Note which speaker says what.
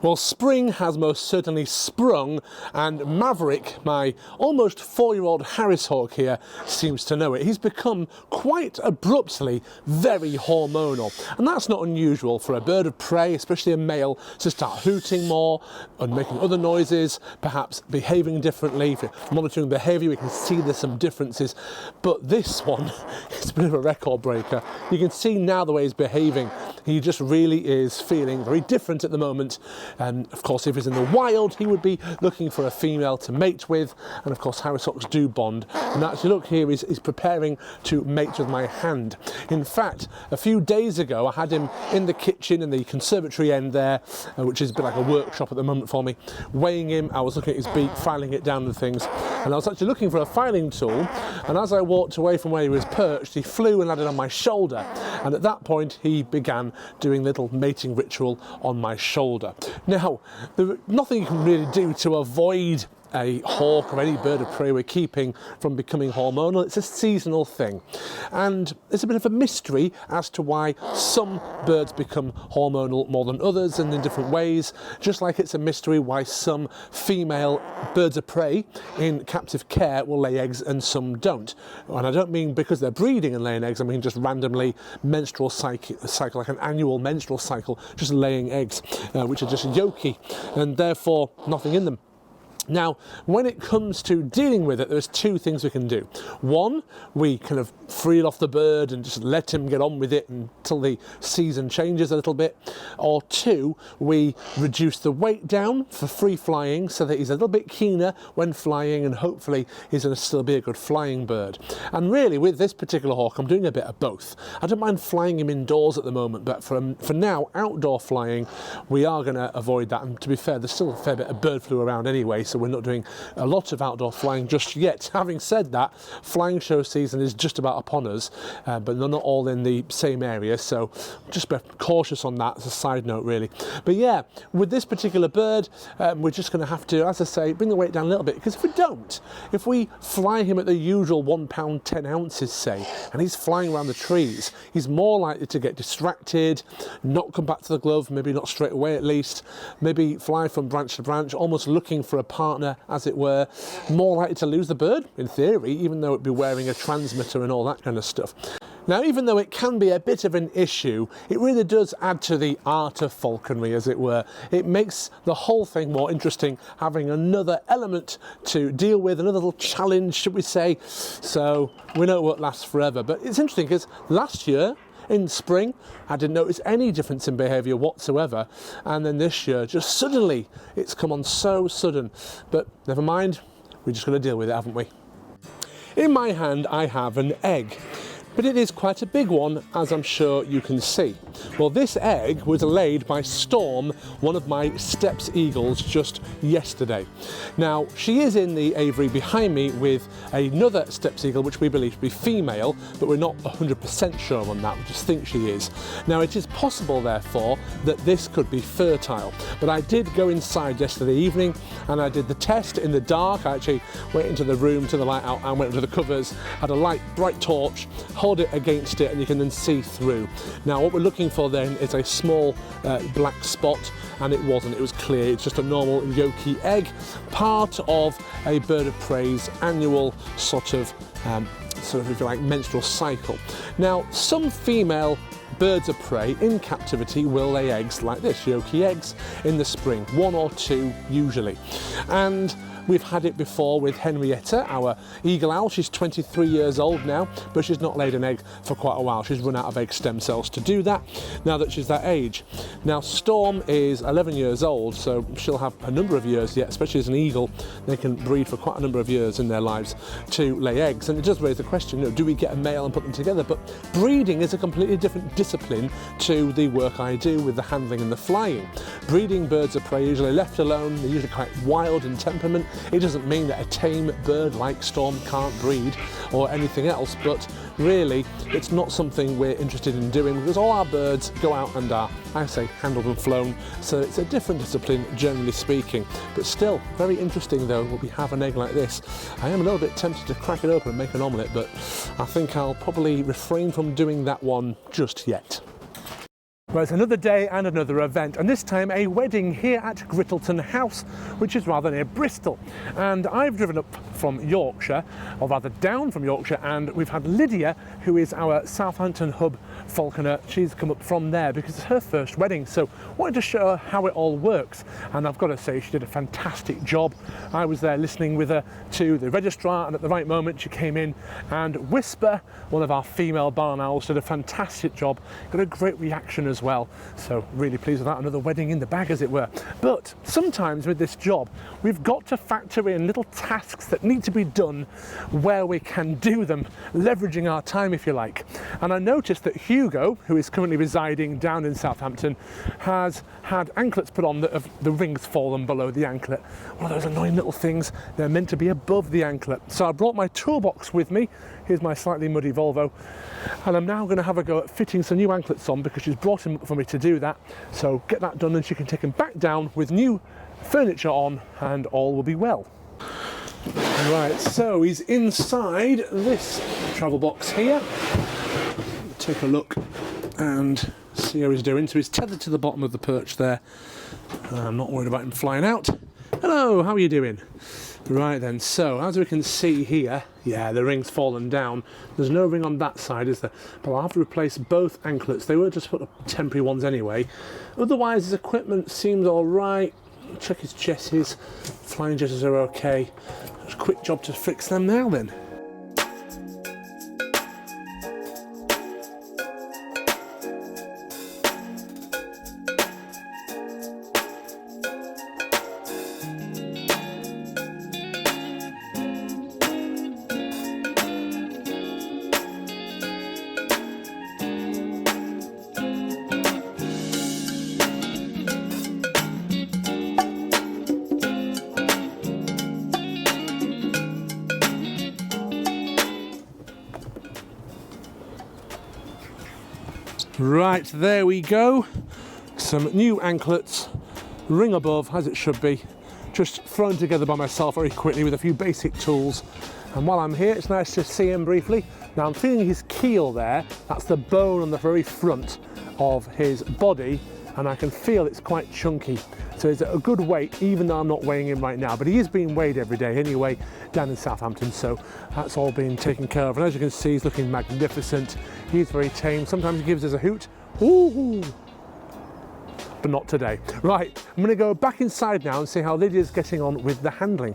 Speaker 1: Well, spring has most certainly sprung, and Maverick, my almost 4-year-old Harris hawk here, seems to know it. He's become quite abruptly very hormonal, and that's not unusual for a bird of prey, especially a male, to start hooting more and making other noises, perhaps behaving differently. If you're monitoring behaviour, we can see there's some differences, but this one is a bit of a record breaker. You can see now the way he's behaving. He just really is feeling very different at the moment. And of course, if he's in the wild, he would be looking for a female to mate with. And of course, Harris hawks do bond. And actually, look here, he's preparing to mate with my hand. In fact, a few days ago, I had him in the kitchen in the conservatory end there, which is a bit like a workshop at the moment for me, weighing him. I was looking at his beak, filing it down and things. And I was actually looking for a filing tool. And as I walked away from where he was perched, he flew and landed on my shoulder. And at that point, he began doing a little mating ritual on my shoulder. Now, there's nothing you can really do to avoid a hawk or any bird of prey we're keeping from becoming hormonal. It's a seasonal thing. And it's a bit of a mystery as to why some birds become hormonal more than others and in different ways, just like it's a mystery why some female birds of prey in captive care will lay eggs and some don't. And I don't mean because they're breeding and laying eggs, I mean just randomly menstrual cycle, like an annual menstrual cycle, just laying eggs, which are just yolky and therefore nothing in them. Now, when it comes to dealing with it, there's two things we can do. One, we kind of free it off the bird and just let him get on with it until the season changes a little bit. Or two, we reduce the weight down for free flying so that he's a little bit keener when flying and hopefully he's going to still be a good flying bird. And really, with this particular hawk, I'm doing a bit of both. I don't mind flying him indoors at the moment, but for now, outdoor flying, we are going to avoid that. And to be fair, there's still a fair bit of bird flu around anyway, so we're not doing a lot of outdoor flying just yet. Having said that, flying show season is just about upon us, but they're not all in the same area, so just be cautious on that as a side note really. But yeah, with this particular bird, we're just going to have to, as I say, bring the weight down a little bit, because if we fly him at the usual 1 pound 10 ounces say, and he's flying around the trees, he's more likely to get distracted, not come back to the glove, maybe not straight away at least, maybe fly from branch to branch, almost looking for a partner, as it were, more likely to lose the bird, in theory, even though it'd be wearing a transmitter and all that kind of stuff. Now, even though it can be a bit of an issue, it really does add to the art of falconry, as it were. It makes the whole thing more interesting, having another element to deal with, another little challenge, should we say. So we know it won't last forever. But it's interesting because last year, in spring, I didn't notice any difference in behaviour whatsoever, and then this year, just suddenly, it's come on so sudden. But never mind, we're just going to deal with it, haven't we? In my hand, I have an egg. But it is quite a big one, as I'm sure you can see. Well, this egg was laid by Storm, one of my Steps eagles, just yesterday. Now, she is in the aviary behind me with another Steps eagle, which we believe to be female, but we're not 100% sure on that, we just think she is. Now, it is possible, therefore, that this could be fertile. But I did go inside yesterday evening, and I did the test in the dark. I actually went into the room, to the light out, and went into the covers, had a light, bright torch, hold it against it, and you can then see through. Now, what we're looking for then is a small black spot, and it wasn't. It was clear. It's just a normal yolky egg, part of a bird of prey's annual sort of if you like, menstrual cycle. Now, some female birds of prey in captivity will lay eggs like this, yolky eggs, in the spring, 1 or 2 usually. And we've had it before with Henrietta, our eagle owl. She's 23 years old now, but she's not laid an egg for quite a while. She's run out of egg stem cells to do that now that she's that age. Now, Storm is 11 years old, so she'll have a number of years yet, especially as an eagle. They can breed for quite a number of years in their lives to lay eggs. And it does raise the question, do we get a male and put them together? But breeding is a completely different discipline to the work I do with the handling and the flying. Breeding birds of prey usually left alone. They're usually quite wild in temperament. It doesn't mean that a tame bird like Storm can't breed or anything else, but really it's not something we're interested in doing, because all our birds go out and are, I say, handled and flown, so it's a different discipline generally speaking. But still, very interesting though, when we have an egg like this. I am a little bit tempted to crack it open and make an omelette, but I think I'll probably refrain from doing that one just yet. Well, it's another day and another event, and this time a wedding here at Grittleton House, which is rather near Bristol. And I've driven up from Yorkshire, or rather down from Yorkshire, and we've had Lydia, who is our Southampton hub falconer. She's come up from there because it's her first wedding, so wanted to show her how it all works. And I've got to say, she did a fantastic job. I was there listening with her to the registrar, and at the right moment she came in, and Whisper, one of our female barn owls, did a fantastic job. Got a great reaction as well, so really pleased with that. Another wedding in the bag, as it were. But sometimes with this job we've got to factor in little tasks that need to be done where we can do them, leveraging our time, if you like. And I noticed that Hugo, who is currently residing down in Southampton, has had anklets put on that have the rings fallen below the anklet. One of those annoying little things, they're meant to be above the anklet. So I brought my toolbox with me. Here's my slightly muddy Volvo, and I'm now going to have a go at fitting some new anklets on because she's brought him up for me to do that. So get that done and she can take him back down with new furniture on and all will be well. Right, so he's inside this travel box here. Take a look and see how he's doing. So he's tethered to the bottom of the perch there. I'm not worried about him flying out. Hello, how are you doing? Right then, so as we can see here, yeah, the ring's fallen down. There's no ring on that side, is there? But I'll have to replace both anklets. They were just put up temporary ones anyway. Otherwise, his equipment seems all right. Check his jesses. Flying jesses are okay. Just a quick job to fix them now then. Right, there we go. Some new anklets, ring above, as it should be. Just thrown together by myself very quickly with a few basic tools. And while I'm here, it's nice to see him briefly. Now I'm feeling his keel there. That's the bone on the very front of his body, and I can feel it's quite chunky. So it's a good weight, even though I'm not weighing him right now. But he is being weighed every day anyway, down in Southampton, so that's all being taken care of. And as you can see, he's looking magnificent. He's very tame. Sometimes he gives us a hoot. Ooh, but not today. Right, I'm going to go back inside now and see how Lydia's getting on with the handling.